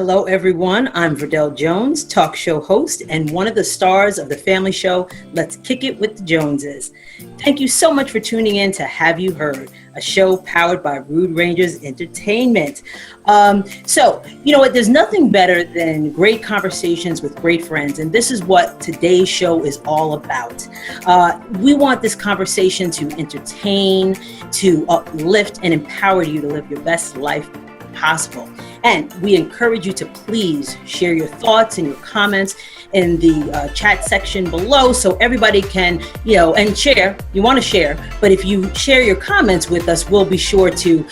Hello, everyone. I'm Verdell Jones, talk show host and one of the stars of the family show, Let's Kick It with the Joneses. Thank you so much for tuning in to Have You Heard, a show powered by Rude Rangers Entertainment. So, you know what? There's nothing better than great conversations with great friends, and this is what today's show is all about. We want this conversation to entertain, to uplift, and empower you to live your best life possible. And we encourage you to please share your thoughts and your comments in the chat section below so everybody can, and share. You want to share, but if you share your comments with us, we'll be sure to,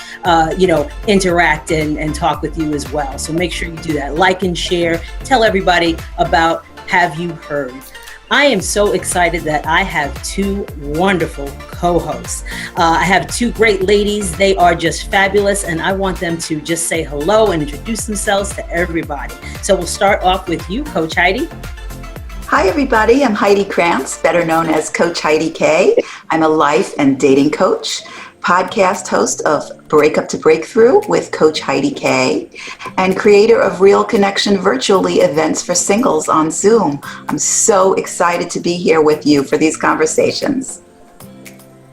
interact and talk with you as well. So make sure you do that. Like and share. Tell everybody about Have You Heard. I am so excited that I have two wonderful co-hosts. I have two great ladies. They are just fabulous, and I want them to just say hello and introduce themselves to everybody. So we'll start off with you, Coach Heidi. Hi, everybody. I'm Heidi Krantz, better known as Coach Heidi K. I'm a life and dating coach, podcast host of Breakup to Breakthrough with Coach Heidi K, and creator of Real Connection Virtually events for singles on Zoom. I'm so excited to be here with you for these conversations.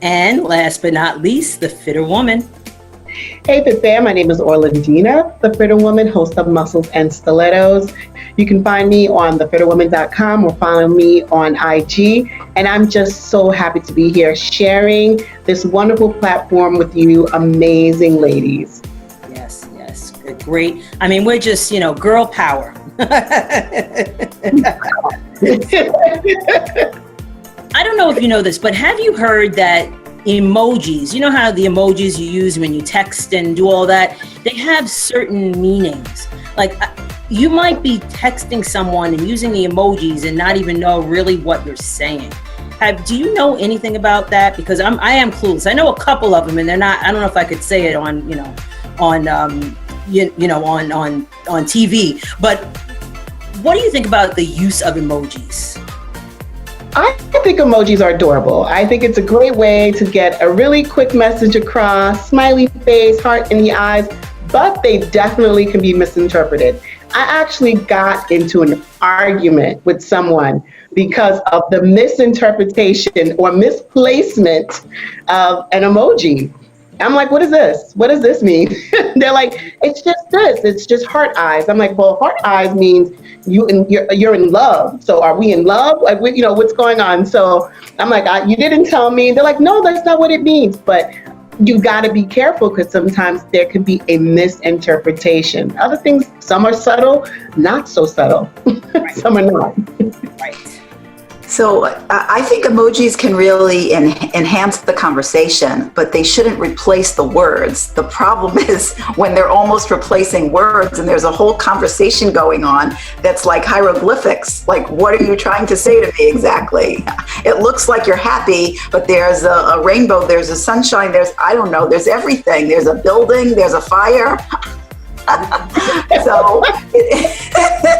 And last but not least, the Fitter Woman. Hey, Fit Fam, my name is Orlandina, the Fitter Woman, host of Muscles and Stilettos. You can find me on thefitterwoman.com or follow me on IG. And I'm just so happy to be here sharing this wonderful platform with you amazing ladies. Yes, great. I mean, we're just, girl power. I don't know if you know this, but have you heard that emojis, you know how the emojis you use when you text and do all that, they have certain meanings. Like you might be texting someone and using the emojis and not even know really what you're saying. Do you know anything about that? Because I am clueless. I know a couple of them, and they're not. I don't know if I could say it on on TV. But what do you think about the use of emojis? I think emojis are adorable. I think it's a great way to get a really quick message across, smiley face, heart in the eyes, but they definitely can be misinterpreted. I actually got into an argument with someone because of the misinterpretation or misplacement of an emoji. I'm like, what is this? What does this mean? They're like, it's just this. It's just heart eyes. I'm like, well, heart eyes means you're in love. So are we in love? Like, what's going on? So I'm like, you didn't tell me. They're like, no, that's not what it means. But you got to be careful because sometimes there could be a misinterpretation. Other things, some are subtle, not so subtle. Right. Some are not. Right. So I think emojis can really enhance the conversation, but they shouldn't replace the words. The problem is when they're almost replacing words and there's a whole conversation going on that's like hieroglyphics. Like, what are you trying to say to me exactly? It looks like you're happy, but there's a rainbow, there's a sunshine, there's everything. There's a building, there's a fire. So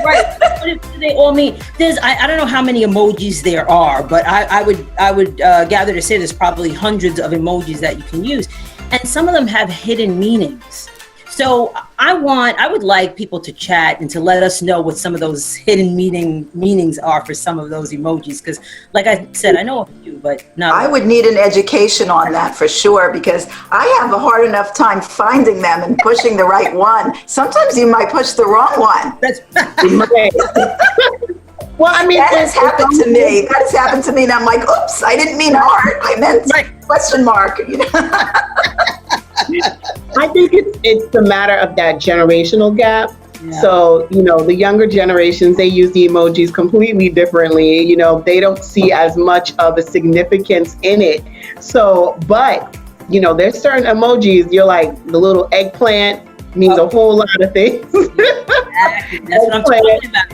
right, what do they all mean? I don't know how many emojis there are, but I would gather to say there's probably hundreds of emojis that you can use, and some of them have hidden meanings. So I would like people to chat and to let us know what some of those hidden meanings are for some of those emojis, because like I said, I know a few, but not. I would need an education on that for sure, because I have a hard enough time finding them and pushing the right one. Sometimes you might push the wrong one. That's well, I mean, that has happened to me. That has happened to me, and I'm like, oops, I didn't mean heart. I meant question mark. I think it's a matter of that generational gap. Yeah. So, the younger generations, they use the emojis completely differently. They don't see as much of a significance in it. So, but, there's certain emojis, you're like, the little eggplant means a whole lot of things. Exactly. That's what I'm talking about.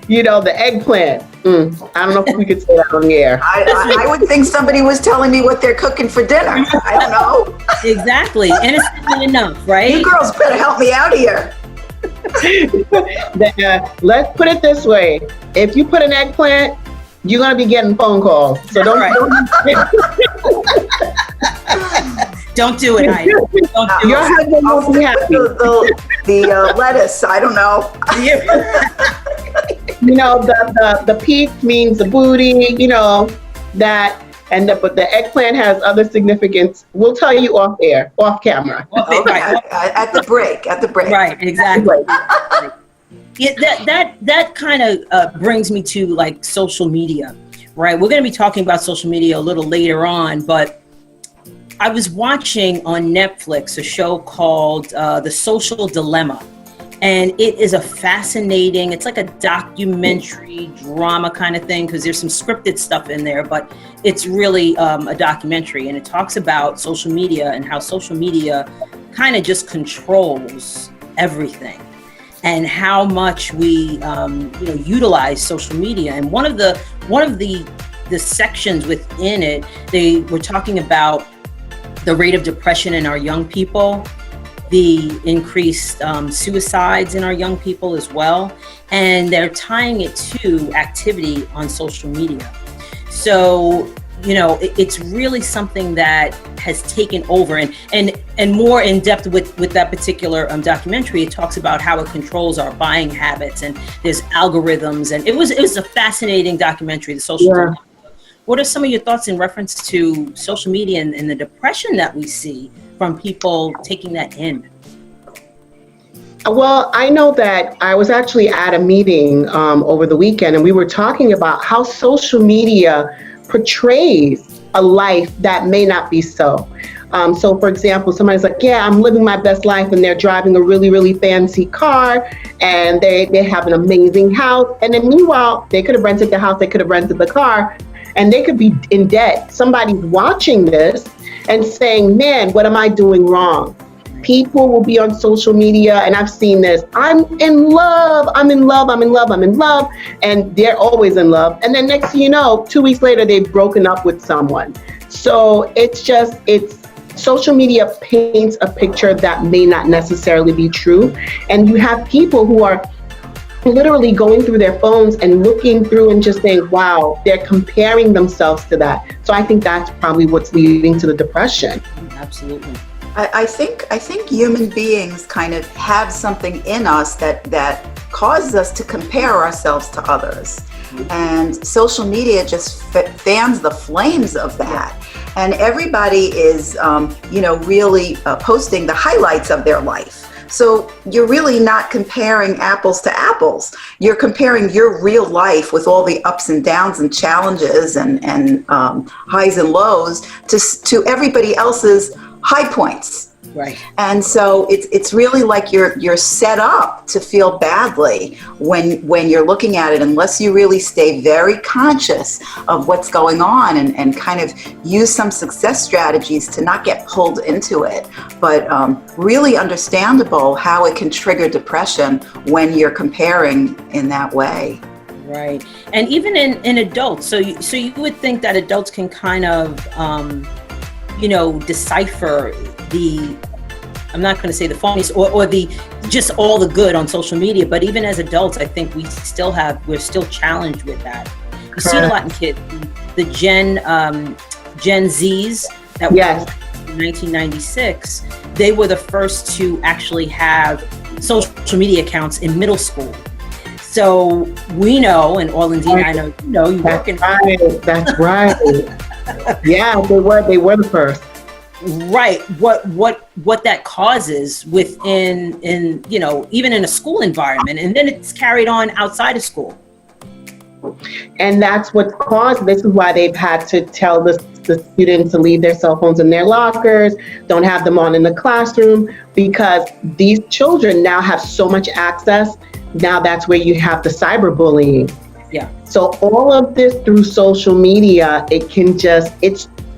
The eggplant. I don't know if we could say that on the air. I would think somebody was telling me what they're cooking for dinner. I don't know. Exactly. Innocently enough, right? You girls better help me out here. Let's put it this way. If you put an eggplant, you're going to be getting phone calls. So don't. Don't do it, Heidi. Don't do Your it. husband won't be happy. The lettuce, I don't know. You know, the peach means the booty, you know, that, and but the eggplant has other significance. We'll tell you off air, off camera. Okay, at the break. Right, exactly. Yeah, that kind of brings me to like social media, right? We're going to be talking about social media a little later on, but I was watching on Netflix a show called The Social Dilemma. And it is a fascinating, it's like a documentary drama kind of thing, because there's some scripted stuff in there, but it's really a documentary. And it talks about social media and how social media kind of just controls everything and how much we utilize social media. And one of the sections within it, they were talking about the rate of depression in our young people, the increased suicides in our young people as well. And they're tying it to activity on social media. So, it's really something that has taken over, and more in depth with that particular documentary. It talks about how it controls our buying habits, and there's algorithms, and it was a fascinating documentary, The Social Dilemma. What are some of your thoughts in reference to social media and the depression that we see from people taking that in? Well, I know that I was actually at a meeting over the weekend, and we were talking about how social media portrays a life that may not be so. So for example, somebody's like, yeah, I'm living my best life, and they're driving a really, really fancy car, and they have an amazing house. And then meanwhile, they could have rented the house, they could have rented the car, and they could be in debt. Somebody's watching this and saying, man, what am I doing wrong? People will be on social media, and I've seen this, I'm in love, and they're always in love. And then next thing you know, 2 weeks later, they've broken up with someone. So it's social media paints a picture that may not necessarily be true. And you have people who are literally going through their phones and looking through and just saying, wow, they're comparing themselves to that. So I think that's probably what's leading to the depression. Absolutely. I think human beings kind of have something in us that causes us to compare ourselves to others. And social media just fans the flames of that. And everybody is, really posting the highlights of their life. So you're really not comparing apples to apples. You're comparing your real life with all the ups and downs and challenges and highs and lows to everybody else's high points. Right. And so it's really like you're set up to feel badly when you're looking at it, unless you really stay very conscious of what's going on and kind of use some success strategies to not get pulled into it. But really understandable how it can trigger depression when you're comparing in that way. Right. And even in adults, so you would think that adults can kind of decipher I'm not going to say the phonies or the just all the good on social media, but even as adults, I think we're still challenged with that. You see a lot in kids, the Gen Zs that were in 1996, they were the first to actually have social media accounts in middle school. So we know, and Orlandina, I know you work in. That's right. Yeah, they were the first. Right. What that causes within even in a school environment, and then it's carried on outside of school. And that's what's caused. This is why they've had to tell the students to leave their cell phones in their lockers, don't have them on in the classroom, because these children now have so much access. Now that's where you have the cyberbullying. Yeah. So all of this through social media,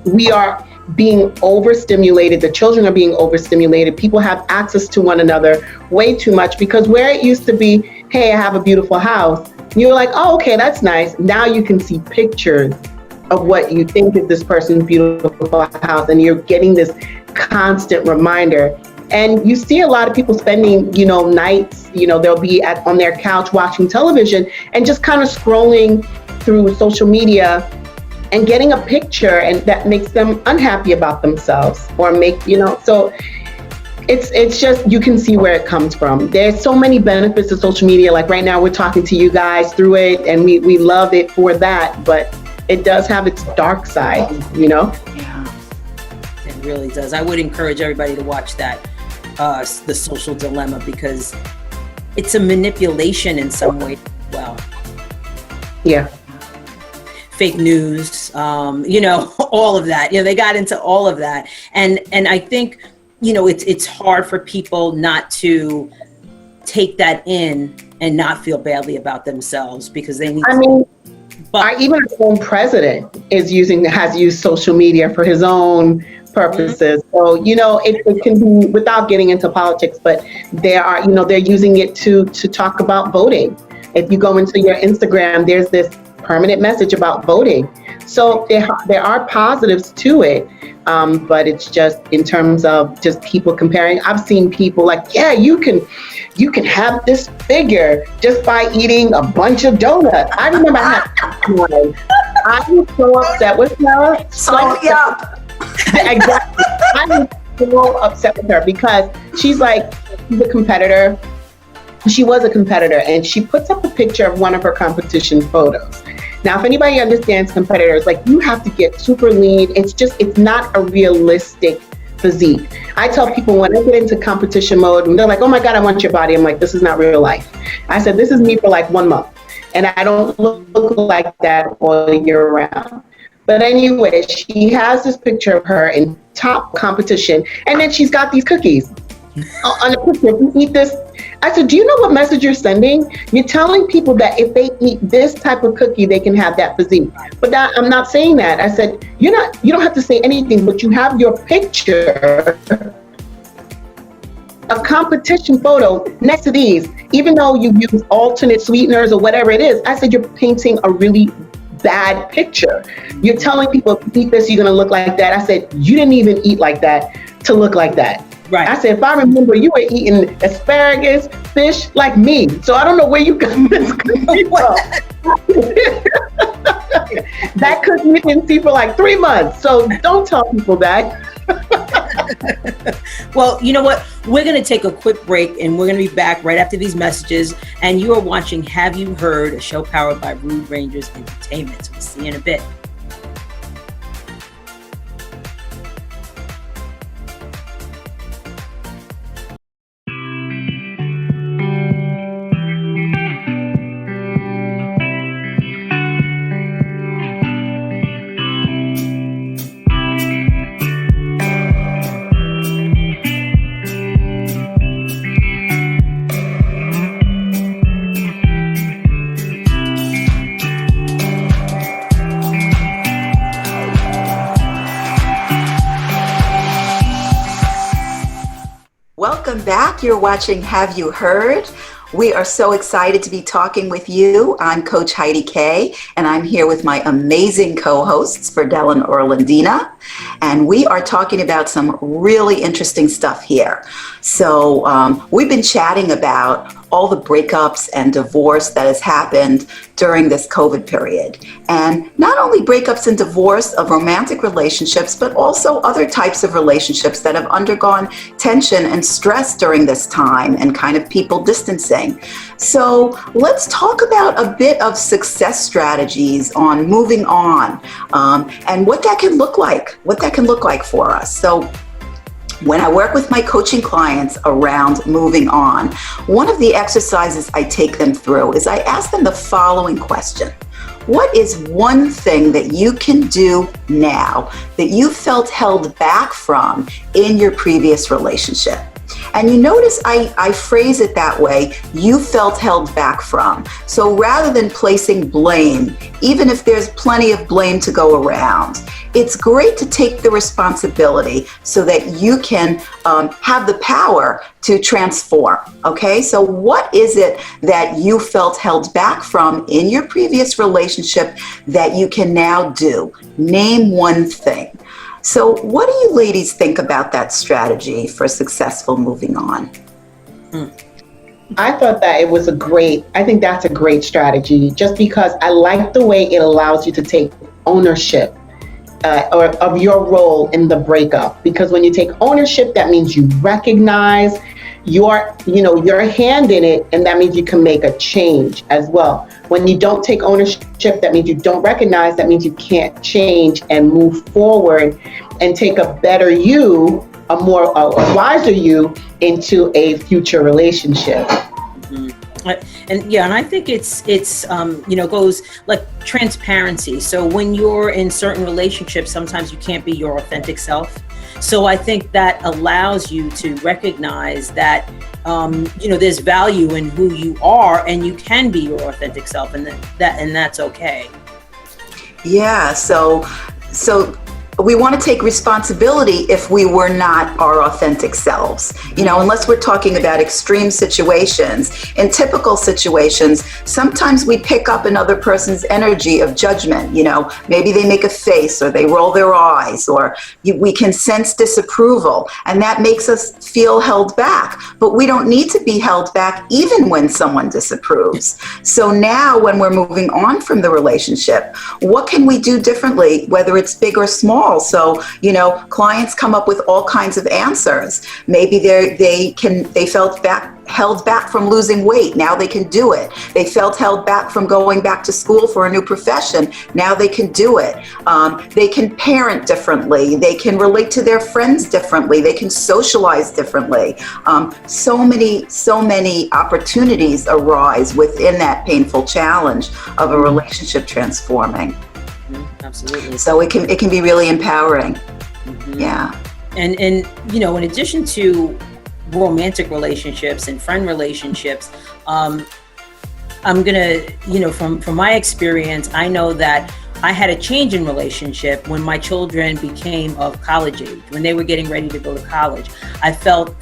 we are being overstimulated. The children are being overstimulated. People have access to one another way too much, because where it used to be, hey, I have a beautiful house, you're like, oh, okay, that's nice. Now you can see pictures of what you think is this person's beautiful house, and you're getting this constant reminder. And you see a lot of people spending, nights, they'll be on their couch watching television and just kind of scrolling through social media, and getting a picture and that makes them unhappy about themselves or so it's just, you can see where it comes from. There's so many benefits to social media. Like right now we're talking to you guys through it and we love it for that, but it does have its dark side, Yeah. It really does. I would encourage everybody to watch that, The Social Dilemma, because it's a manipulation in some way as well. Yeah. Fake news, all of that. They got into all of that. And I think, it's hard for people not to take that in and not feel badly about themselves because they need even our own president has used social media for his own purposes. So, it can be, without getting into politics, but they're using it to talk about voting. If you go into your Instagram, there's this permanent message about voting. So there are positives to it, but it's just in terms of just people comparing. I've seen people like, yeah, you can have this figure just by eating a bunch of donuts. I remember I was so upset with her. Exactly. I was so upset with her because she's a competitor. She was a competitor and she puts up a picture of one of her competition photos. Now, if anybody understands competitors, you have to get super lean. It's not a realistic physique. I tell people when I get into competition mode and they're like, oh my God, I want your body. I'm like, this is not real life. I said, this is me for 1 month. And I don't look like that all year round. But anyway, she has this picture of her in top competition. And then she's got these cookies on the picture. You eat this. I said, do you know what message you're sending? You're telling people that if they eat this type of cookie, they can have that physique. But I'm not saying that. I said, you don't have to say anything, but you have your picture, a competition photo next to these, even though you use alternate sweeteners or whatever it is. I said, you're painting a really bad picture. You're telling people, if you eat this, you're going to look like that. I said, you didn't even eat like that to look like that. Right. I said, if I remember, you were eating asparagus, fish like me. So I don't know where you got this cookie from. That cookie you didn't see for 3 months. So don't tell people that. Well, you know what? We're going to take a quick break and we're going to be back right after these messages. And you are watching Have You Heard, a show powered by Rude Rangers Entertainment. We'll see you in a bit. Welcome back. You're watching Have You Heard? We are so excited to be talking with you. I'm Coach Heidi Kay, and I'm here with my amazing co-hosts, Verdell and Orlandina, and we are talking about some really interesting stuff here. So we've been chatting about all the breakups and divorce that has happened during this COVID period. And not only breakups and divorce of romantic relationships, but also other types of relationships that have undergone tension and stress during this time and kind of people distancing. So let's talk about a bit of success strategies on moving on and what that can look like for us. So when I work with my coaching clients around moving on, one of the exercises I take them through is I ask them the following question. What is one thing that you can do now that you felt held back from in your previous relationship? And you notice I phrase it that way, you felt held back from. So rather than placing blame, even if there's plenty of blame to go around, it's great to take the responsibility so that you can have the power to transform, okay? So what is it that you felt held back from in your previous relationship that you can now do? Name one thing. So what do you ladies think about that strategy for successful moving on? I thought that I think that's a great strategy just because I like the way it allows you to take ownership or of your role in the breakup. Because when you take ownership, that means you recognize your hand in it, and that means you can make a change as well. When you don't take ownership, that means you don't recognize, that means you can't change and move forward and take a better you, a wiser you into a future relationship. And I think it's goes like transparency. So when you're in certain relationships, sometimes you can't be your authentic self. So I think that allows you to recognize that there's value in who you are, and you can be your authentic self, and that's okay. Yeah. So we want to take responsibility if we were not our authentic selves, unless we're talking about extreme situations. In typical situations, sometimes we pick up another person's energy of judgment. Maybe they make a face, or they roll their eyes, or we can sense disapproval, and that makes us feel held back. But we don't need to be held back even when someone disapproves. So now when we're moving on from the relationship, what can we do differently, whether it's big or small? So, clients come up with all kinds of answers. Maybe they felt held back from losing weight. Now they can do it. They felt held back from going back to school for a new profession. Now they can do it. They can parent differently. They can relate to their friends differently. They can socialize differently. So many opportunities arise within that painful challenge of a relationship transforming. Absolutely. So it can be really empowering. Mm-hmm. Yeah. And in addition to romantic relationships and friend relationships, I'm gonna, from my experience, I know that I had a change in relationship when my children became of college age, when they were getting ready to go to college. I felt,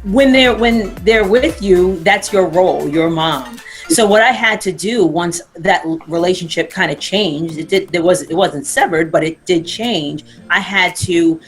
when they're with you, that's your role, your mom. So what I had to do once that relationship kind of changed, it wasn't severed, but it did change. I had to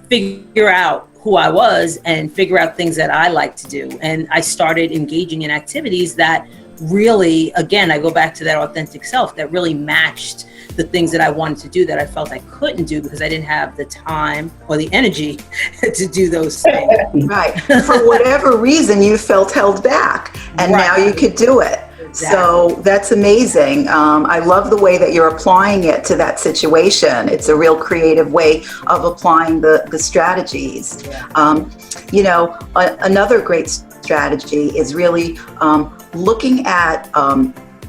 figure out who I was and figure out things that I like to do. And I started engaging in activities that really, again, I go back to that authentic self that really matched the things that I wanted to do that I felt I couldn't do because I didn't have the time or the energy to do those things. Right. For whatever reason, you felt held back, and now you could do it. Exactly. So that's amazing. I love the way that you're applying it to that situation. It's a real creative way of applying the strategies. Yeah. Another great strategy is really looking at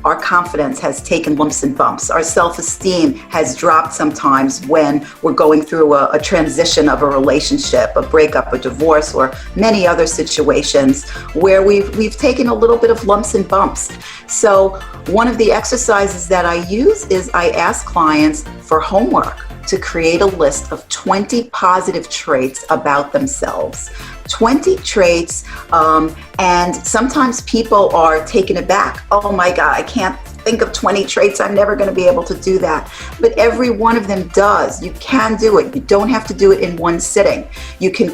our confidence has taken lumps and bumps. Our self-esteem has dropped sometimes when we're going through a transition of a relationship, a breakup, a divorce, or many other situations where we've taken a little bit of lumps and bumps. So one of the exercises that I use is I ask clients for homework to create a list of 20 positive traits about themselves. 20 traits, and sometimes people are taken aback. Oh my God, I can't think of 20 traits. I'm never going to be able to do that. But every one of them does. You can do it. You don't have to do it in one sitting. You can,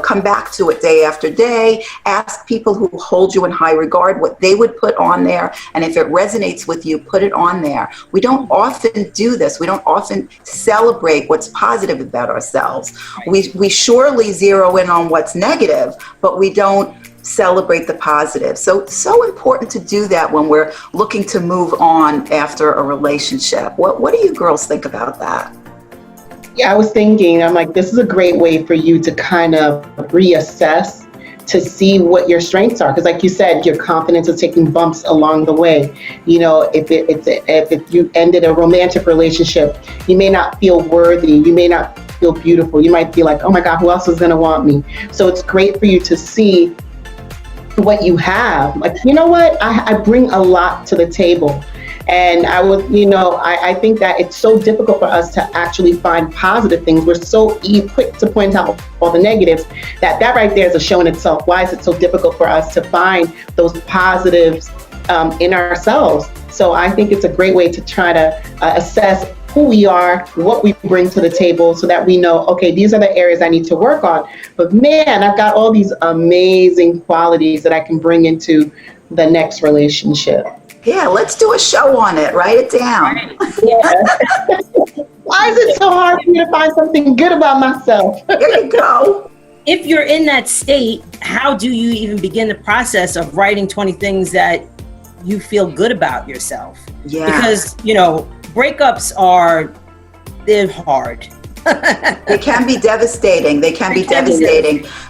come back to it day after day. Ask people who hold you in high regard what they would put on there. And if it resonates with you, put it on there. We don't often do this. We don't often celebrate what's positive about ourselves. We surely zero in on what's negative, but we don't celebrate the positive. So important to do that when we're looking to move on after a relationship. What do you girls think about that? Yeah, I was thinking, I'm like, this is a great way for you to kind of reassess to see what your strengths are. Because like you said, your confidence is taking bumps along the way. If you ended a romantic relationship, you may not feel worthy. You may not feel beautiful. You might feel like, oh my God, who else is going to want me? So it's great for you to see what you have. Like, you know what? I bring a lot to the table. And I think that it's so difficult for us to actually find positive things. We're so quick to point out all the negatives that right there is a show in itself. Why is it so difficult for us to find those positives in ourselves? So I think it's a great way to try to assess who we are, what we bring to the table, so that we know, okay, these are the areas I need to work on. But man, I've got all these amazing qualities that I can bring into the next relationship. Yeah, let's do a show on it. Write it down. Yeah. Why is it so hard for me to find something good about myself? There you go. If you're in that state, how do you even begin the process of writing 20 things that you feel good about yourself? Yeah. Because, breakups they're hard. They can be devastating.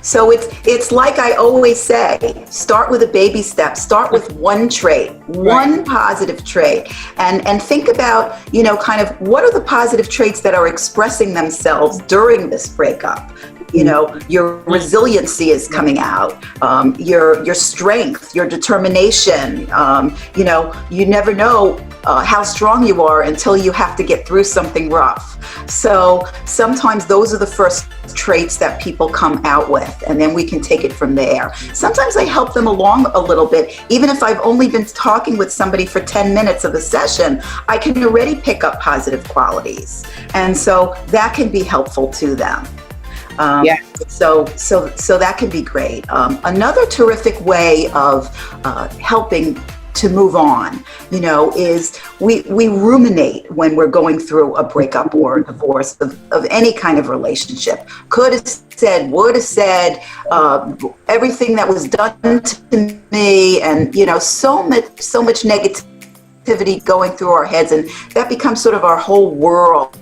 So it's like I always say, start with a baby step. Start with one trait, one positive trait, and think about, kind of what are the positive traits that are expressing themselves during this breakup. Your resiliency is coming out, your strength, your determination. You never know how strong you are until you have to get through something rough. So sometimes those are the first traits that people come out with, and then we can take it from there. Sometimes I help them along a little bit. Even if I've only been talking with somebody for 10 minutes of a session, I can already pick up positive qualities. And so that can be helpful to them. So that can be great. Another terrific way of helping to move on, is we ruminate when we're going through a breakup or a divorce of any kind of relationship. Could have said, would have said, everything that was done to me, and so much negativity going through our heads, and that becomes sort of our whole world.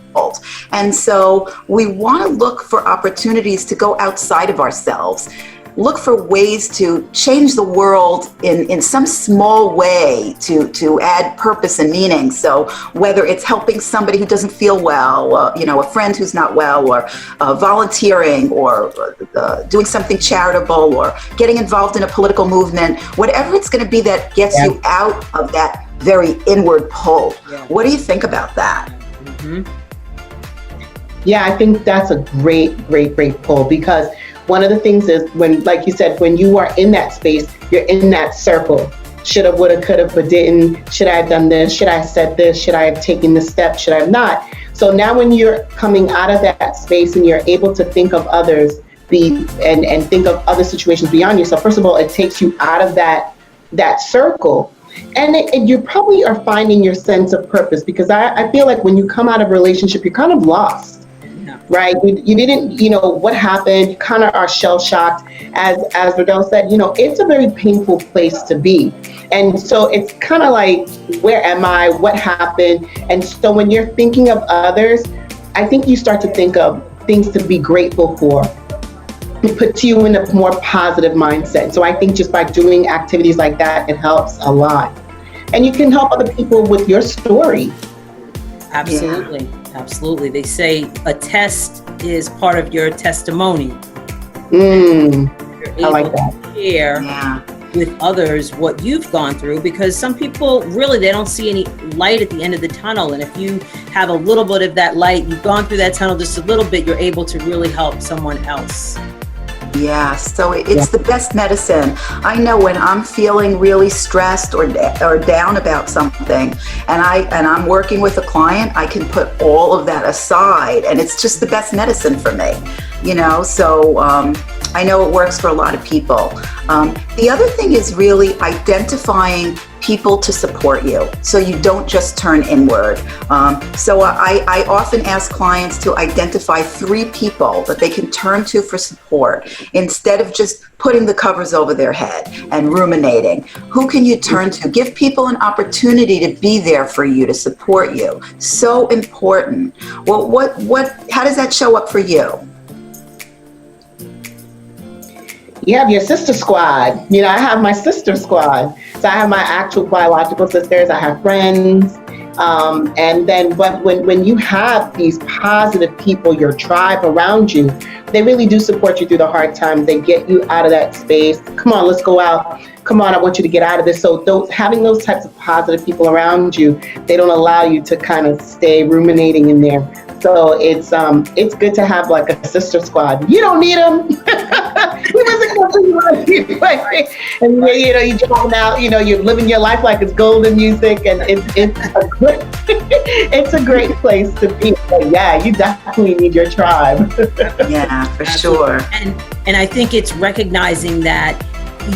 And so we want to look for opportunities to go outside of ourselves, look for ways to change the world in some small way to add purpose and meaning. So whether it's helping somebody who doesn't feel well, a friend who's not well, or volunteering, or doing something charitable, or getting involved in a political movement, whatever it's going to be that gets you out of that very inward pull. Yeah. What do you think about that? Mm-hmm. Yeah, I think that's a great pull, because one of the things is when, like you said, when you are in that space, you're in that circle. Shoulda, woulda, coulda, but didn't. Should I have done this? Should I have said this? Should I have taken this step? Should I have not? So now when you're coming out of that space and you're able to think of others, and think of other situations beyond yourself, first of all, it takes you out of that circle. And you probably are finding your sense of purpose, because I feel like when you come out of a relationship, you're kind of lost. Right? You didn't, what happened, you kind of are shell-shocked. As Verdell said, it's a very painful place to be. And so it's kind of like, where am I? What happened? And so when you're thinking of others, I think you start to think of things to be grateful for. It puts you in a more positive mindset. So I think just by doing activities like that, it helps a lot. And you can help other people with your story. Absolutely. Yeah. Absolutely. They say a test is part of your testimony. I like that. Share with others what you've gone through, because some people really, they don't see any light at the end of the tunnel. And if you have a little bit of that light, you've gone through that tunnel just a little bit, you're able to really help someone else. Yeah, so it's the best medicine. I know when I'm feeling really stressed or down about something, and I'm working with a client, I can put all of that aside, and it's just the best medicine for me. So I know it works for a lot of people. The other thing is really identifying people to support you, so you don't just turn inward. So I often ask clients to identify 3 people that they can turn to for support, instead of just putting the covers over their head and ruminating. Who can you turn to? Give people an opportunity to be there for you, to support you. So important. Well, how does that show up for you? You have your sister squad. I have my sister squad. So I have my actual biological sisters. I have friends. And then when you have these positive people, your tribe around you, they really do support you through the hard times. They get you out of that space. Come on, let's go out. Come on, I want you to get out of this. So having those types of positive people around you, they don't allow you to kind of stay ruminating in there. So it's good to have like a sister squad. You don't need them. And you're driving out, you're living your life like it's golden music, and it's a great place to be. But yeah, you definitely need your tribe. Yeah, for sure. And I think it's recognizing that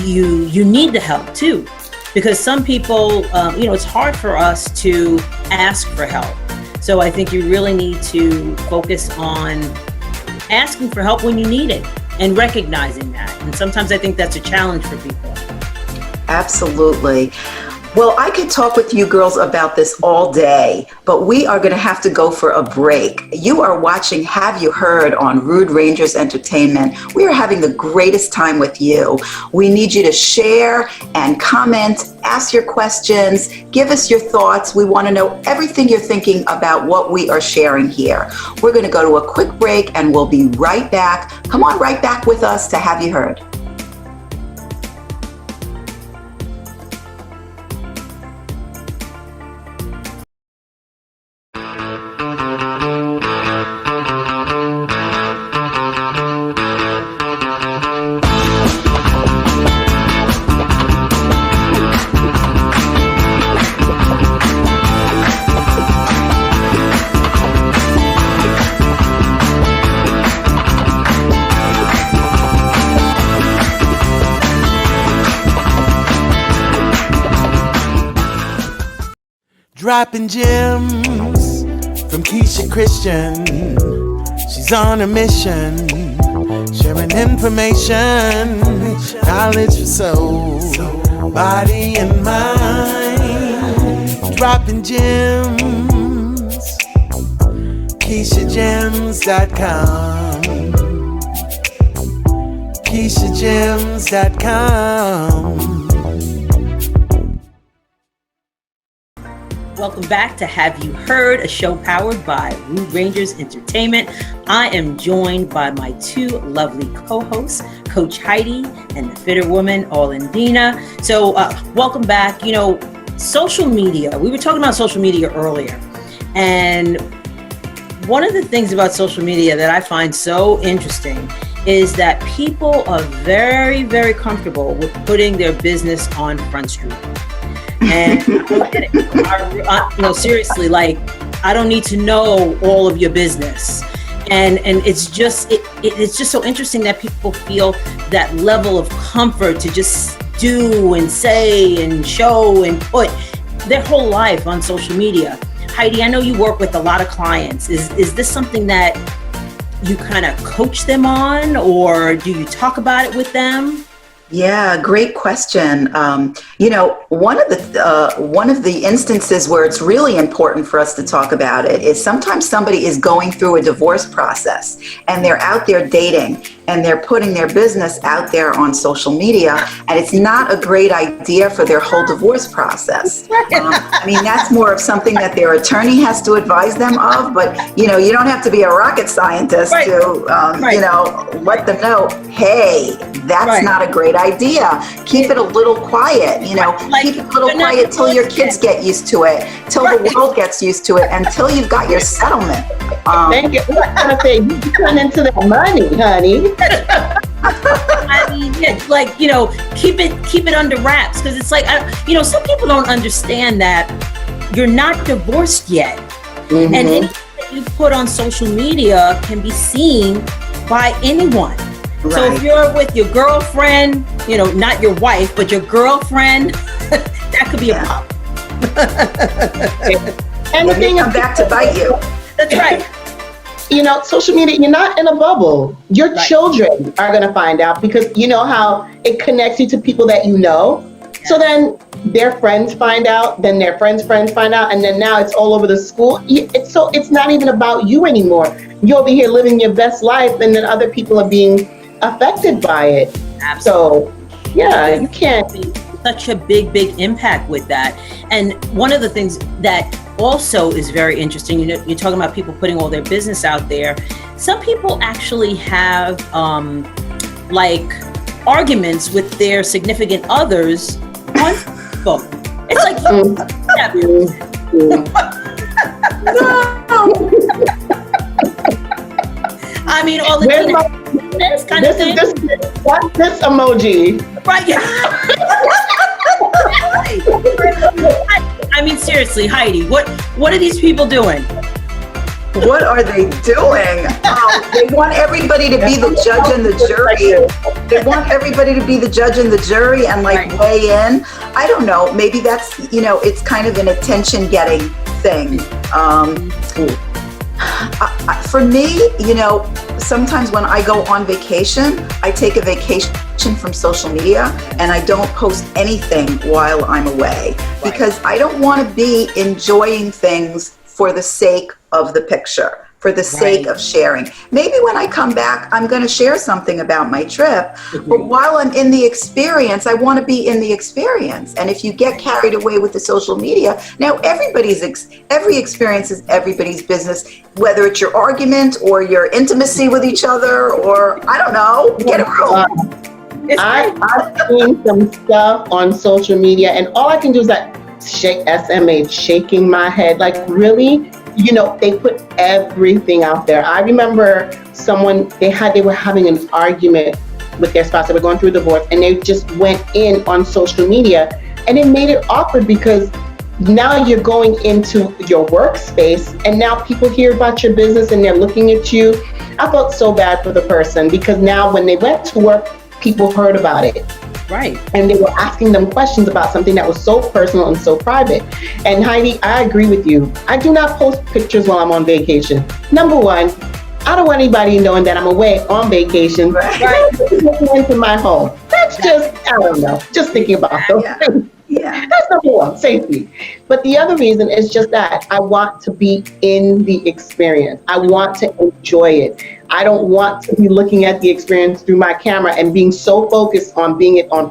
you need the help too. because some people, it's hard for us to ask for help. So I think you really need to focus on asking for help when you need it and recognizing that. And sometimes I think that's a challenge for people. Absolutely. Well, I could talk with you girls about this all day, but we are going to have to go for a break. You are watching Have You Heard on Rude Rangers Entertainment. We are having the greatest time with you. We need you to share and comment, ask your questions, give us your thoughts. We want to know everything you're thinking about what we are sharing here. We're going to go to a quick break and we'll be right back. Come on right back with us to Have You Heard. Dropping gems from Keisha Christian. She's on a mission, sharing information, knowledge for soul, body and mind. Dropping gems, KeishaGems.com, KeishaGems.com. Welcome back to Have You Heard, a show powered by Rude Rangers Entertainment. I am joined by my two lovely co-hosts, Coach Heidi and the fitter woman, Orlandina. So welcome back. Social media, we were talking about social media earlier. And one of the things about social media that I find so interesting is that people are very, very comfortable with putting their business on Front Street. And I don't get it. Seriously, like, I don't need to know all of your business. And it's just it's just so interesting that people feel that level of comfort to just do and say and show and put their whole life on social media. Heidi, I know you work with a lot of clients. Is this something that you kind of coach them on, or do you talk about it with them? Yeah, great question. One of the instances where it's really important for us to talk about it is sometimes somebody is going through a divorce process and they're out there dating and they're putting their business out there on social media, and it's not a great idea for their whole divorce process. That's more of something that their attorney has to advise them of, but you don't have to be a rocket scientist to let them know, hey, that's not a great idea. Keep it a little quiet, keep it a little quiet till your kids get used to it, till the world gets used to it, until you've got your settlement. Thank you. I say, you turn into that money, honey. Keep it under wraps, because it's like, some people don't understand that you're not divorced yet. Mm-hmm. And anything that you put on social media can be seen by anyone. Right. So if you're with your girlfriend, not your wife, but your girlfriend, that could be a problem. And the thing come back to bite you. That's right. Social media, you're not in a bubble. Your children are going to find out, because you know how it connects you to people that you know. Yeah. So then their friends find out, then their friends' friends find out, and then now it's all over the school. It's not even about you anymore. You're over here living your best life, and then other people are being affected by it. Absolutely. So, yeah, you can't. Such a big impact with that. And one of the things that also is very interesting, you're talking about people putting all their business out there. Some people actually have arguments with their significant others on Facebook. It's like, all the this kind of thing. This emoji. Right. Yeah. Seriously, Heidi, what are these people doing? What are they doing? They want everybody to be the judge and the jury. They want everybody to be the judge and the jury and weigh in. I don't know. Maybe that's, it's kind of an attention getting thing. For me, sometimes when I go on vacation, I take a vacation from social media and I don't post anything while I'm away because I don't want to be enjoying things for the sake of the picture, for the sake of sharing. Maybe when I come back, I'm going to share something about my trip, but while I'm in the experience, I want to be in the experience. And if you get carried away with the social media, now every experience is everybody's business, whether it's your argument or your intimacy with each other, or I don't know, get a room. I've seen some stuff on social media and all I can do is like shaking my head, like really? They put everything out there. I remember someone, they were having an argument with their spouse. They were going through a divorce and they just went in on social media and it made it awkward because now you're going into your workspace and now people hear about your business and they're looking at you. I felt so bad for the person because now when they went to work, people heard about it. Right. And they were asking them questions about something that was so personal and so private. And Heidi, I agree with you. I do not post pictures while I'm on vacation. Number one, I don't want anybody knowing that I'm away on vacation. Right. Looking into my home. That's just, I don't know, just thinking about those things. Yeah. That's number one, safety. But the other reason is just that I want to be in the experience. I want to enjoy it. I don't want to be looking at the experience through my camera and being so focused on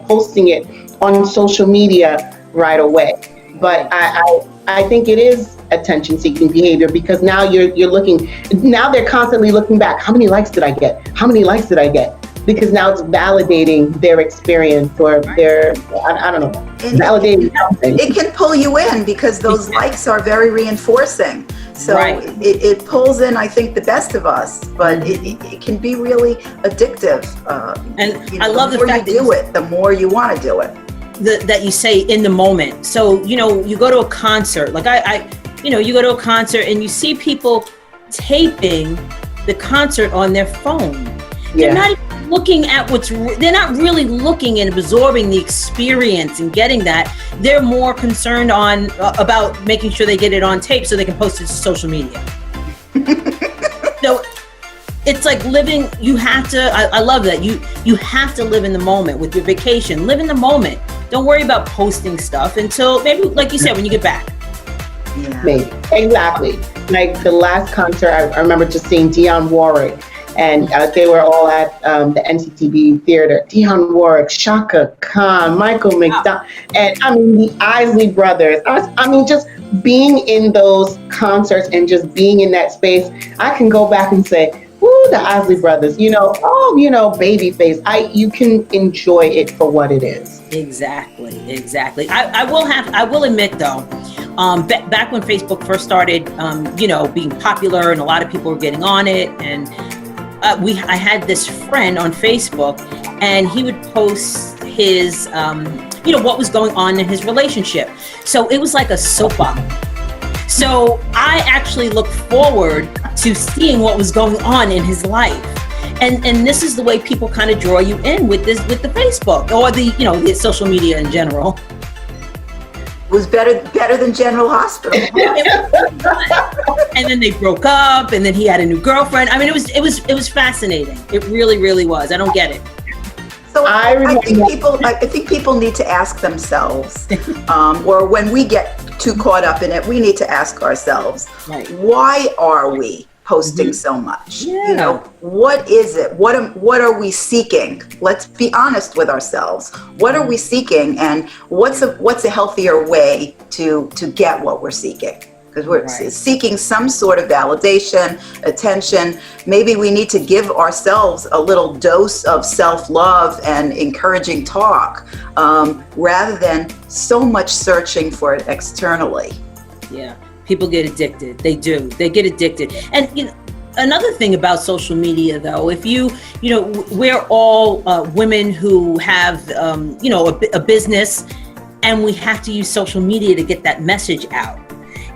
posting it on social media right away. But I think it is attention-seeking behavior because now you're looking. Now they're constantly looking back. How many likes did I get? How many likes did I get? Because now it's validating their experience or their, I don't know, validating something. It can pull you in because those likes are very reinforcing. So it pulls in, I think, the best of us, but it can be really addictive. And I love the fact that you do it, the more you want to do it. That you say in the moment. So, you go to a concert, like you go to a concert and you see people taping the concert on their phone. They're not even looking at they're not really looking and absorbing the experience and getting that. They're more concerned about making sure they get it on tape so they can post it to social media. So it's like living, you have to, I love that. You have to live in the moment with your vacation. Live in the moment. Don't worry about posting stuff until maybe, like you said, when you get back. Yeah. Maybe. Exactly. Like the last concert, I remember just seeing Dionne Warwick. And they were all at the NCTV Theater. Dionne Warwick, Chaka Khan, Michael McDonald, and I mean the Isley Brothers. I mean, just being in those concerts and just being in that space, I can go back and say, "Ooh, the Isley Brothers." Babyface. You can enjoy it for what it is. Exactly. I will admit though, back when Facebook first started, being popular and a lot of people were getting on it and. I had this friend on Facebook and he would post his, what was going on in his relationship. So it was like a soap opera. So I actually looked forward to seeing what was going on in his life. And this is the way people kind of draw you in with the Facebook or the social media in general. It was better than General Hospital. And then they broke up, and then he had a new girlfriend. I mean, it was fascinating. It really, really was. I don't get it. So I think people need to ask themselves, or when we get too caught up in it, we need to ask ourselves, why are we posting so much? Yeah. What is it? What are we seeking? Let's be honest with ourselves. What are we seeking, and what's a healthier way to get what we're seeking? Because we're seeking some sort of validation, attention. Maybe we need to give ourselves a little dose of self-love and encouraging talk, rather than so much searching for it externally. Yeah. People get addicted. They do. They get addicted. And another thing about social media, though, if we're all women who have, a business, and we have to use social media to get that message out.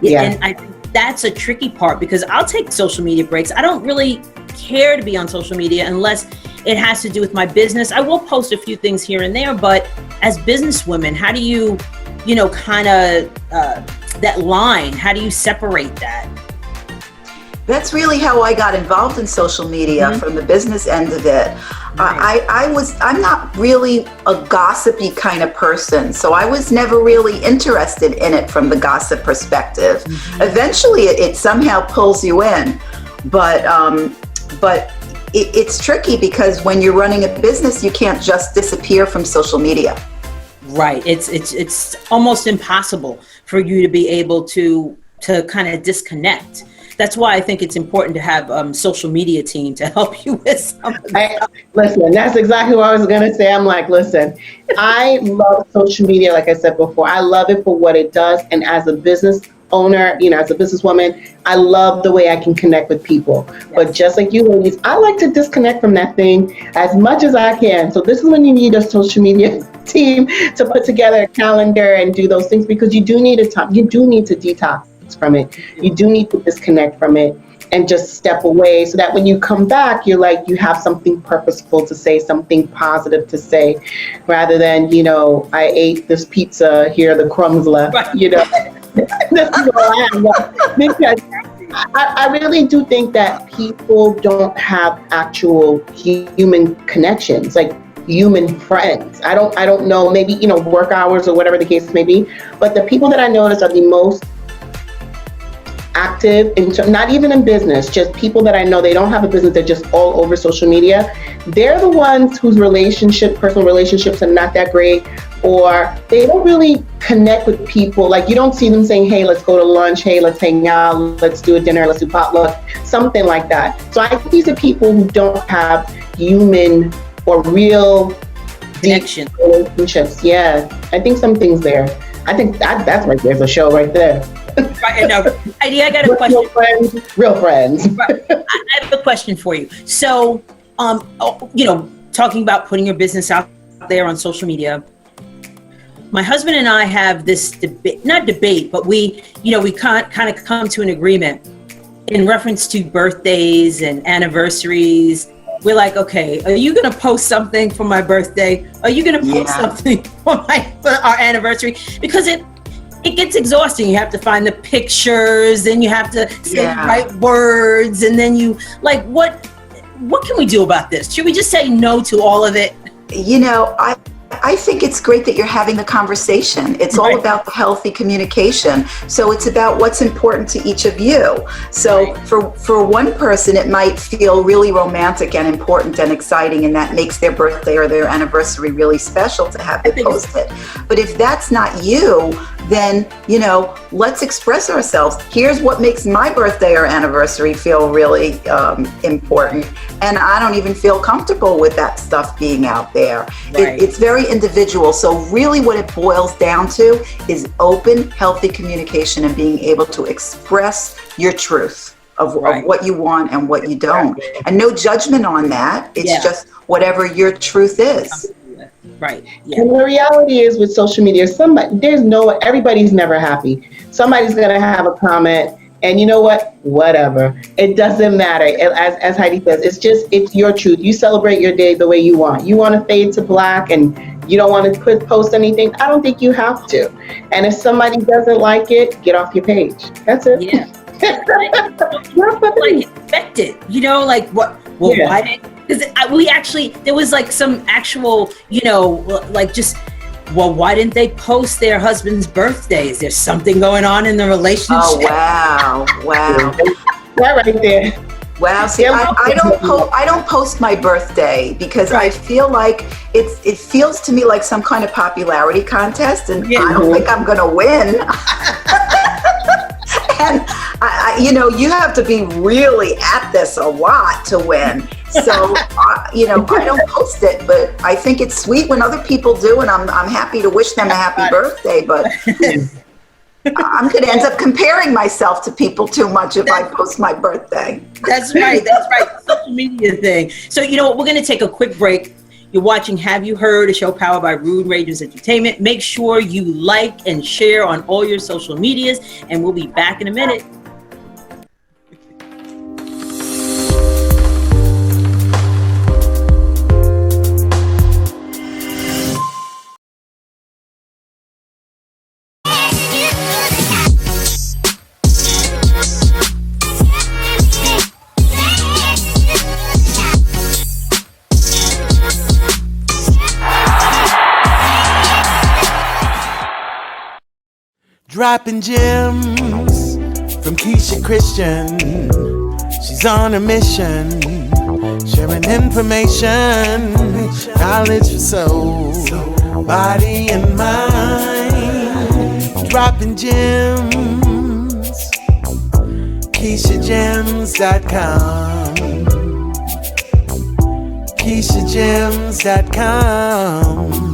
Yeah. And I think that's a tricky part because I'll take social media breaks. I don't really care to be on social media unless it has to do with my business. I will post a few things here and there, but as businesswomen, how do you, kind of that line, how do you separate that? That's really how I got involved in social media, from the business end of it. I'm not really a gossipy kind of person, so I was never really interested in it from the gossip perspective. Eventually it somehow pulls you in, but it's tricky because when you're running a business, you can't just disappear from social media. Right. It's almost impossible for you to be able to kind of disconnect. That's why I think it's important to have social media team to help you with some of that. Listen, that's exactly what I was going to say. I'm like, listen, I love social media. Like I said before, I love it for what it does. And as a business owner, as a businesswoman, I love the way I can connect with people. Yes. But just like you ladies, I like to disconnect from that thing as much as I can. So this is when you need a social media team to put together a calendar and do those things, because you do need a time. You do need to detox from it. You do need to disconnect from it and just step away, so that when you come back, you're like, you have something purposeful to say, something positive to say, rather than, I ate this pizza, here are the crumbs left, Right. This is all I have. Because I really do think that people don't have actual human connections, like human friends. I don't know, maybe, work hours or whatever the case may be, but the people that I notice are the most active not even in business, just people that I know, they don't have a business, they're just all over social media. They're the ones whose personal relationships are not that great, or they don't really connect with people. Like, you don't see them saying, hey, let's go to lunch, hey, let's hang out, let's do a dinner, let's do potluck, something like that. So I think these are people who don't have human or real Connection relationships. Yeah, I think something's there. I think that's right there's a show right there. Right, no, Heidi, I got a question. Real friends. Right. I have a question for you. So, talking about putting your business out there on social media, my husband and I have this not debate, but we kind of come to an agreement in reference to birthdays and anniversaries. We're like, okay, are you going to post something for my birthday? Are you going to post something for our anniversary? Because it gets exhausting. You have to find the pictures, and you have to say the right words, and then you what can we do about this? Should we just say no to all of it? I think it's great that you're having the conversation. It's all about the healthy communication. So it's about what's important to each of you. So for one person, it might feel really romantic and important and exciting, and that makes their birthday or their anniversary really special to have it posted. But if that's not you, then, let's express ourselves. Here's what makes my birthday or anniversary feel really important. And I don't even feel comfortable with that stuff being out there. It's very individual. So really what it boils down to is open, healthy communication and being able to express your truth of what you want and what you don't. And no judgment on that. It's just whatever your truth is. Right. Yeah. And the reality is with social media, everybody's never happy. Somebody's going to have a comment, and you know what? Whatever. It doesn't matter. As Heidi says, it's your truth. You celebrate your day the way you want. You want to fade to black and you don't want to post anything. I don't think you have to. And if somebody doesn't like it, get off your page. That's it. Yeah. Expect it. What? Well, why did? Because there was some actual, why didn't they post their husband's birthday? Is there something going on in the relationship? Oh, wow. That right there. Wow. See, I don't post my birthday because I feel like it feels to me like some kind of popularity contest, and I don't think I'm going to win. And you have to be really at this a lot to win. So, I don't post it, but I think it's sweet when other people do, and I'm happy to wish them a happy birthday, but I'm going to end up comparing myself to people too much if I post my birthday. That's right. Social media thing. So, what? We're going to take a quick break. You're watching Have You Heard, a show powered by Rude Rages Entertainment. Make sure you like and share on all your social medias, and we'll be back in a minute. Dropping gems from Keisha Christian. She's on a mission, sharing information, knowledge for soul, body and mind. Dropping gems, KeishaGems.com, KeishaGems.com.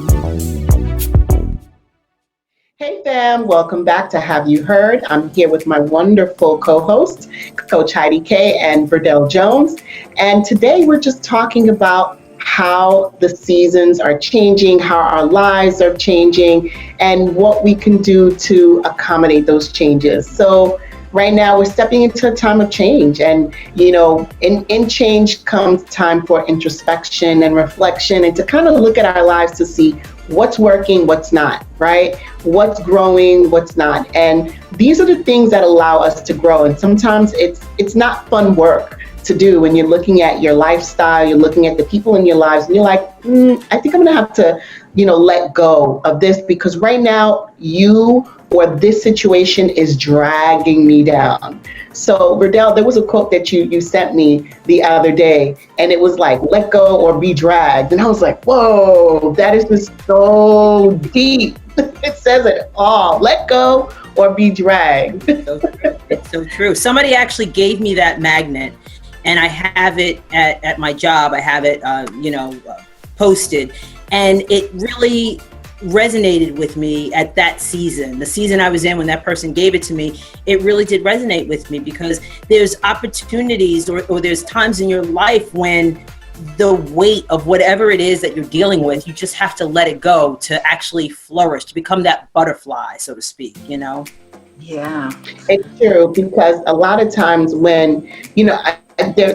Hey fam, welcome back to Have You Heard? I'm here with my wonderful co-hosts, Coach Heidi K and Verdell Jones. And today we're just talking about how the seasons are changing, how our lives are changing, and what we can do to accommodate those changes. So right now we're stepping into a time of change, and in change comes time for introspection and reflection, and to kind of look at our lives to see what's working, what's not, right? What's growing, what's not. And these are the things that allow us to grow. And sometimes it's not fun work to do when you're looking at your lifestyle, you're looking at the people in your lives, and you're like, I think I'm gonna have to, let go of this, because right now you or this situation is dragging me down. So Verdell, there was a quote that you sent me the other day, and it was like, let go or be dragged. And I was like, whoa, that is just so deep. It says it all, let go or be dragged. It's so true. Somebody actually gave me that magnet, and I have it at my job. I have it, posted, and it really resonated with me at that season. The season I was in when that person gave it to me, it really did resonate with me, because there's opportunities or there's times in your life when the weight of whatever it is that you're dealing with, you just have to let it go to actually flourish, to become that butterfly, so to speak, Yeah. It's true, because a lot of times when,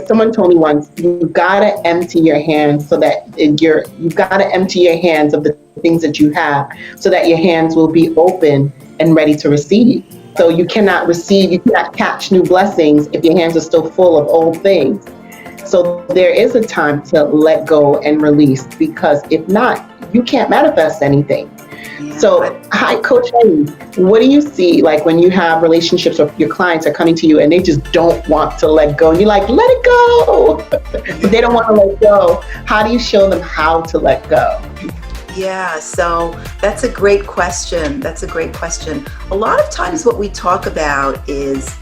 someone told me once, you gotta empty your hands so that you've gotta empty your hands of the things that you have, so that your hands will be open and ready to receive. So you cannot catch new blessings if your hands are still full of old things. So there is a time to let go and release, because if not, you can't manifest anything. Yeah. So, hi, Coach Heidi, what do you see, like when you have relationships or your clients are coming to you and they just don't want to let go, and you're like, let it go. But they don't want to let go. How do you show them how to let go? Yeah, so that's a great question. A lot of times what we talk about is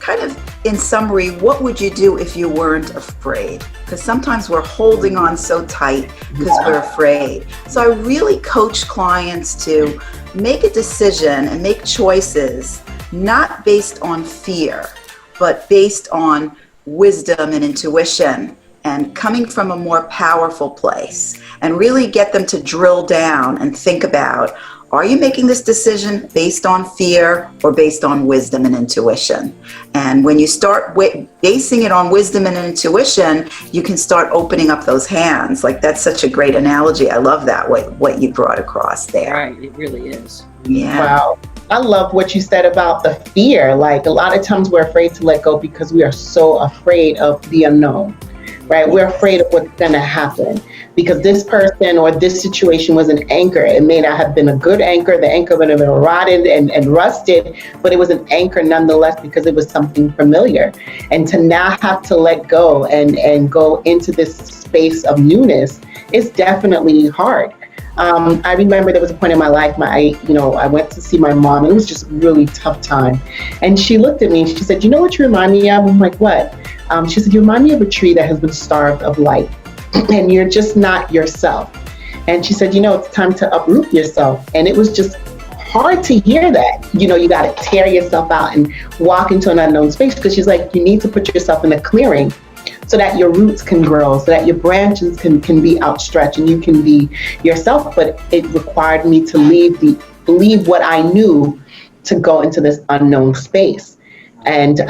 kind of, in summary, what would you do if you weren't afraid? Because sometimes we're holding on so tight because we're afraid. So I really coach clients to make a decision and make choices, not based on fear, but based on wisdom and intuition, and coming from a more powerful place, and really get them to drill down and think about, are you making this decision based on fear or based on wisdom and intuition? And when you start basing it on wisdom and intuition, you can start opening up those hands. Like, that's such a great analogy. I love that, what you brought across there. Right, it really is. Yeah. Wow. I love what you said about the fear. Like, a lot of times we're afraid to let go because we are so afraid of the unknown, right? We're afraid of what's going to happen, because this person or this situation was an anchor. It may not have been a good anchor. The anchor would have been rotted and rusted, but it was an anchor nonetheless, because it was something familiar. And to now have to let go and go into this space of newness is definitely hard. I remember there was a point in my life, I went to see my mom, and it was just a really tough time. And she looked at me and she said, you know what you remind me of? I'm like, what? She said, you remind me of a tree that has been starved of light, and you're just not yourself. And she said, it's time to uproot yourself. And it was just hard to hear that. You got to tear yourself out and walk into an unknown space, because she's like, you need to put yourself in a clearing so that your roots can grow, so that your branches can be outstretched and you can be yourself. But it required me to leave what I knew to go into this unknown space. And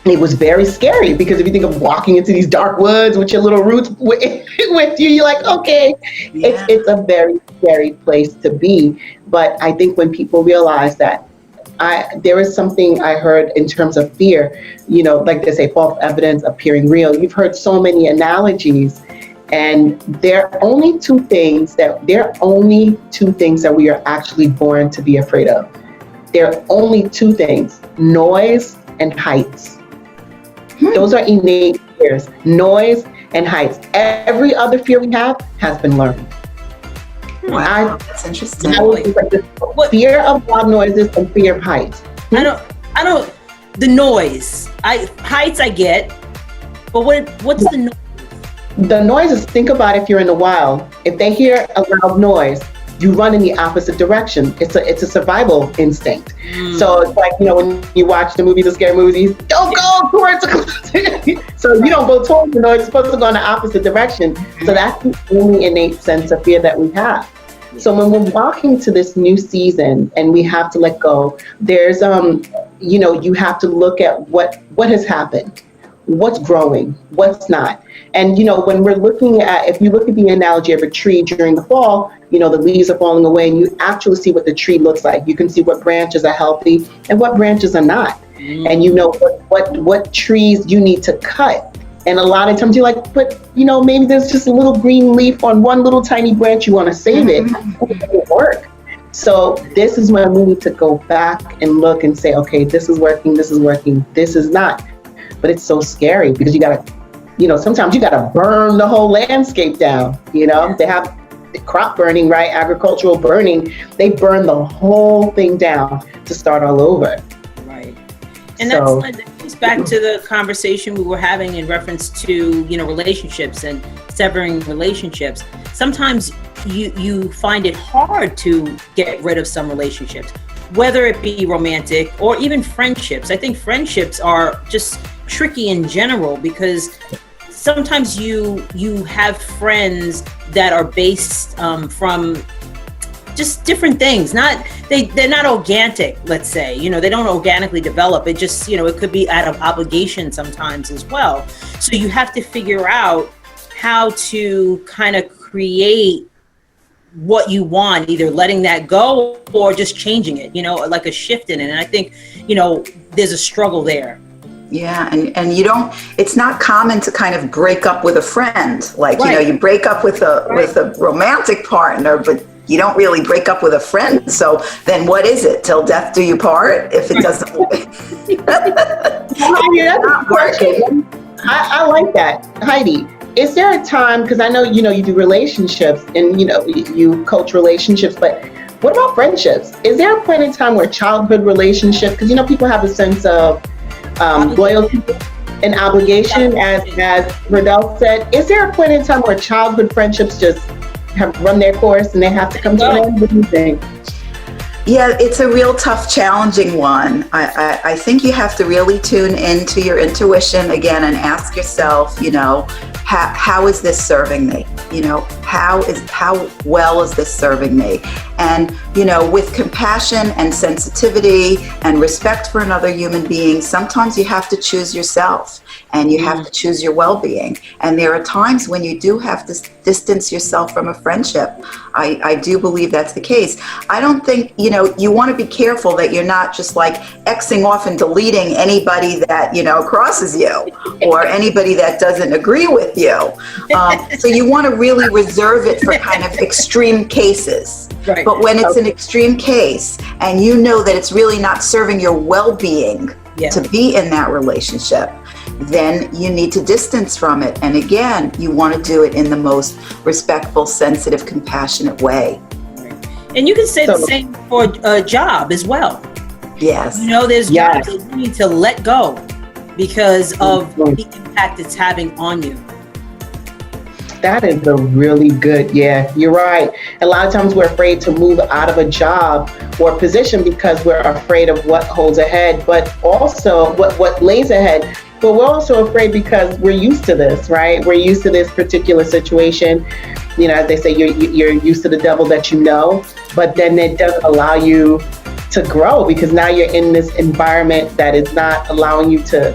it was very scary, because if you think of walking into these dark woods with your little roots with you, you're like, okay, Yeah. it's a very scary place to be. But I think when people realize that, there is something I heard in terms of fear, like they say, false evidence appearing real. You've heard so many analogies, and there are only two things that we are actually born to be afraid of. there are only two things: noise and heights. Those are innate fears: noise and heights. Every other fear we have has been learned. Wow, that's interesting. I would like the fear of loud noises and fear of heights. I don't, the noise, heights I get, but what's the noise? The noise is, think about if you're in the wild. If they hear a loud noise, you run in the opposite direction. It's a survival instinct. So it's like, when you watch the movies, the scary movies, don't go towards the so you don't go towards the noise, it's supposed to go in the opposite direction. So that's the only innate sense of fear that we have. So when we're walking to this new season and we have to let go, there's you have to look at what has happened, what's growing, what's not. And when we're looking at, if you look at the analogy of a tree during the fall, the leaves are falling away and you actually see what the tree looks like. You can see what branches are healthy and what branches are not. And what trees you need to cut. And a lot of times you're like, but maybe there's just a little green leaf on one little tiny branch, you want to save it. It doesn't work. So this is when we need to go back and look and say, okay, this is working, this is not. But it's so scary because you gotta, sometimes you gotta burn the whole landscape down. They have crop burning, right? Agricultural burning. They burn the whole thing down to start all over. Right. And that goes back to the conversation we were having in reference to, relationships and severing relationships. Sometimes you find it hard to get rid of some relationships, whether it be romantic or even friendships. I think friendships are just tricky in general because sometimes you have friends that are based from just different things. They're not organic, let's say. They don't organically develop. It just, it could be out of obligation sometimes as well. So you have to figure out how to kind of create what you want, either letting that go or just changing it, like a shift in it. And I think, there's a struggle there. Yeah, and it's not common to kind of break up with a friend. Like, right. You break up with a romantic partner, but you don't really break up with a friend. So then what is it? Till death do you part? If it doesn't not working. I like that. Heidi, is there a time, because I know, you do relationships and, you coach relationships, but what about friendships? Is there a point in time where childhood relationships, because, people have a sense of loyalty and obligation, as Riddell said, is there a point in time where childhood friendships just have run their course and they have to come to an end? What do you think? Yeah, it's a real tough, challenging one. I think you have to really tune into your intuition again and ask yourself, how is this serving me? How well is this serving me? And, with compassion and sensitivity and respect for another human being, sometimes you have to choose yourself and you have to choose your well-being. And there are times when you do have to distance yourself from a friendship. I do believe that's the case. I don't think, you want to be careful that you're not just like Xing off and deleting anybody that, crosses you or anybody that doesn't agree with you. So you want to really reserve it for kind of extreme cases. Right. But when it's an extreme case and you know that it's really not serving your well-being to be in that relationship, then you need to distance from it. And again, you want to do it in the most respectful, sensitive, compassionate way. And you can say the same for a job as well. Yes. There's jobs that you need to let go because of the impact it's having on you. That is a really good, you're right. A lot of times we're afraid to move out of a job or position because we're afraid of what holds ahead, but also what lays ahead. But we're also afraid because we're used to this, right? We're used to this particular situation. As they say, you're used to the devil that you know, but then it doesn't allow you to grow because now you're in this environment that is not allowing you to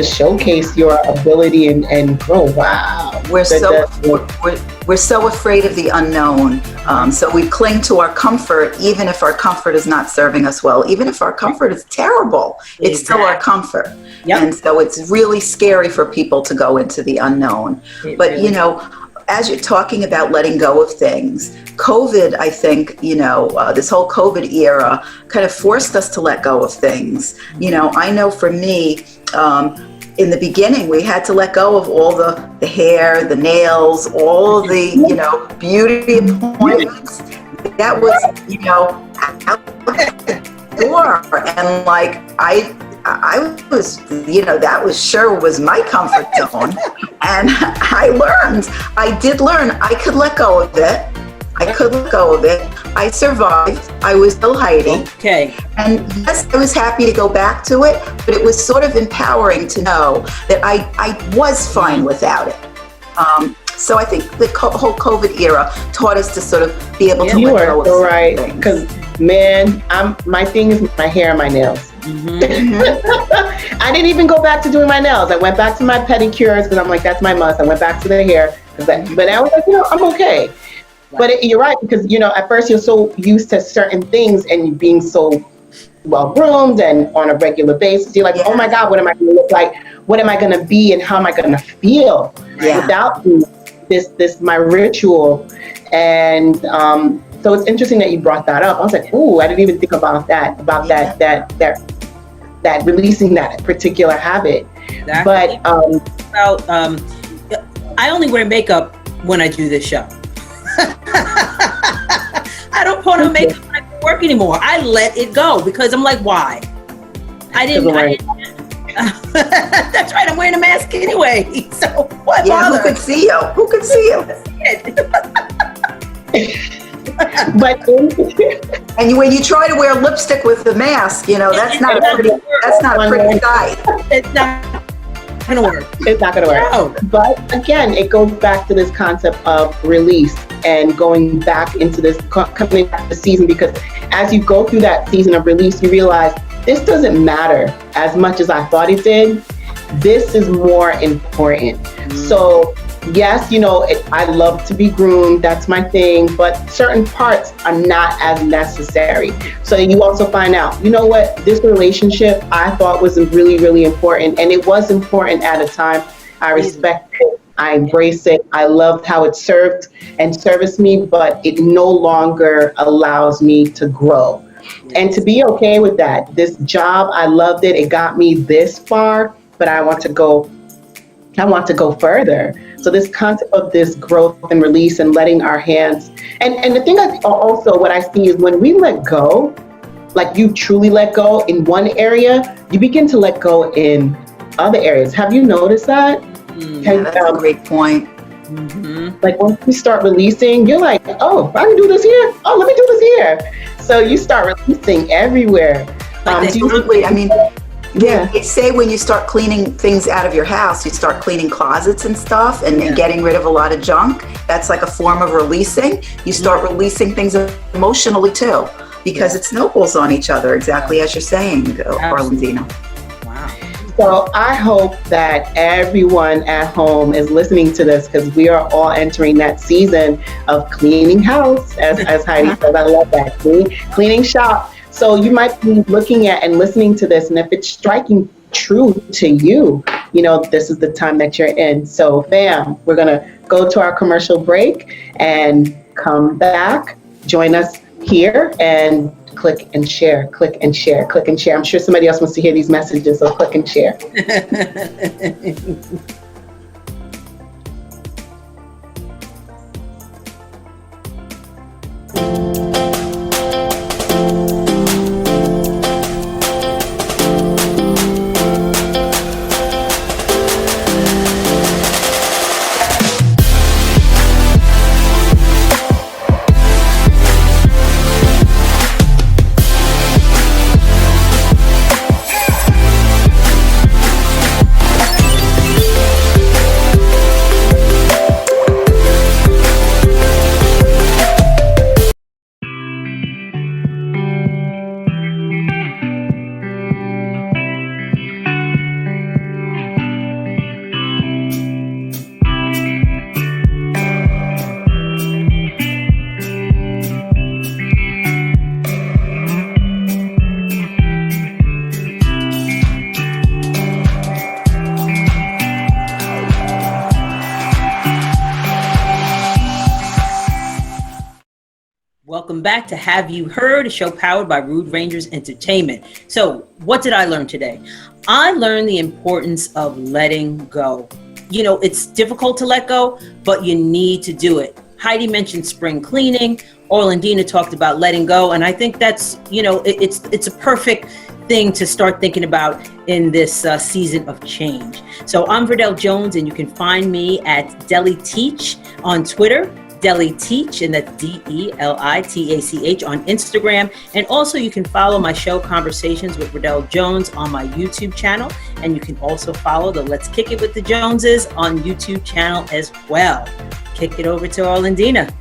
showcase your ability and grow. Wow. We're so afraid of the unknown. So we cling to our comfort, even if our comfort is not serving us well, even if our comfort is terrible, it's still our comfort. Yep. And so it's really scary for people to go into the unknown. But, as you're talking about letting go of things, COVID, I think, this whole COVID era kind of forced us to let go of things. I know for me, in the beginning, we had to let go of all the hair, the nails, all the, beauty appointments. That was, out the door. And like, I was, that was my comfort zone. And I did learn I could let go of it. I survived. I was still hiding. Okay. And yes, I was happy to go back to it, but it was sort of empowering to know that I was fine without it. So I think the whole COVID era taught us to sort of be able to you let go are so of right. things. Because man, my thing is my hair and my nails. I didn't even go back to doing my nails. I went back to my pedicures because I'm like, that's my must. I went back to the hair, but I was like, I'm okay. But you're right, because at first you're so used to certain things and being so well groomed and on a regular basis, you're like, oh my God, what am I going to look like? What am I going to be, and how am I going to feel without this my ritual? And so it's interesting that you brought that up. I was like, ooh, I didn't even think about that releasing that particular habit. Exactly. But I only wear makeup when I do this show. I don't put on makeup when I go to work anymore. I let it go because I'm like, why? I didn't that's right, I'm wearing a mask anyway. So what bother? Who could see you? But And when you try to wear lipstick with the mask, that's not a pretty sight. It's not gonna work. It's not gonna work. No. But again, it goes back to this concept of release and going back into this coming back to the season, because as you go through that season of release, you realize this doesn't matter as much as I thought it did. This is more important. So yes, I love to be groomed, that's my thing, but certain parts are not as necessary. So you also find out, what, this relationship I thought was really, really important, and it was important at a time. I respect it, I embrace it, I loved how it served and serviced me, but it no longer allows me to grow. And to be okay with that. This job, I loved it, it got me this far, but I want to go further. So this concept of this growth and release and letting our hands, and the thing also what I see is when we let go, like you truly let go in one area, you begin to let go in other areas. Have you noticed that? That's a great point. Like when you start releasing, you're like, oh, I can do this here. Oh, let me do this here. So you start releasing everywhere. Absolutely. They say when you start cleaning things out of your house, you start cleaning closets and stuff and getting rid of a lot of junk. That's like a form of releasing. You start releasing things emotionally too, because it snowballs on each other, exactly as you're saying, Orlandina. Wow. So I hope that everyone at home is listening to this, because we are all entering that season of cleaning house, as Heidi said. I love that, cleaning shop. So you might be looking at and listening to this, and if it's striking true to you, this is the time that you're in. So fam, we're gonna go to our commercial break and come back. Join us here and click and share, click and share, click and share. I'm sure somebody else wants to hear these messages, so click and share. Welcome back to Have You Heard, a show powered by Rude Rangers Entertainment. So, what did I learn today? I learned the importance of letting go. You know, it's difficult to let go, but you need to do it. Heidi mentioned spring cleaning. Orlandina talked about letting go. And I think that's, you know, it's a perfect thing to start thinking about in this season of change. So I'm Verdell Jones, and you can find me at Deli Teach on Twitter, Deli Teach, and that's DELITACH on Instagram. And also you can follow my show Conversations with Verdell Jones on my YouTube channel. And you can also follow the Let's Kick It with the Joneses on YouTube channel as well. Kick it over to Orlandina.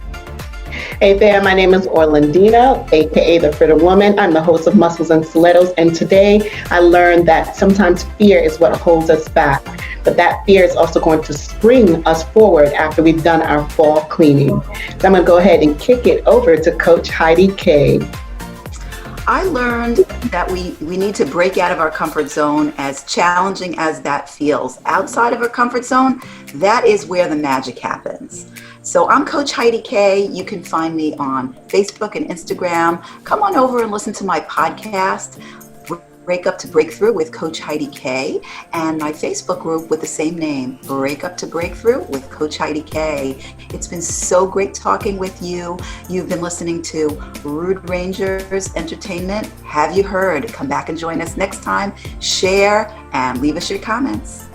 Hey there, my name is Orlandina, aka The Fritter Woman. I'm the host of Muscles and Stilettos, and today I learned that sometimes fear is what holds us back, but that fear is also going to spring us forward after we've done our fall cleaning. So I'm going to go ahead and kick it over to Coach Heidi K. I learned that we need to break out of our comfort zone, as challenging as that feels. Outside of our comfort zone, that is where the magic happens. So I'm Coach Heidi K. You can find me on Facebook and Instagram. Come on over and listen to my podcast, Break Up to Breakthrough with Coach Heidi K, and my Facebook group with the same name, Break Up to Breakthrough with Coach Heidi K. It's been so great talking with you. You've been listening to Rude Rangers Entertainment. Have you heard? Come back and join us next time. Share and leave us your comments.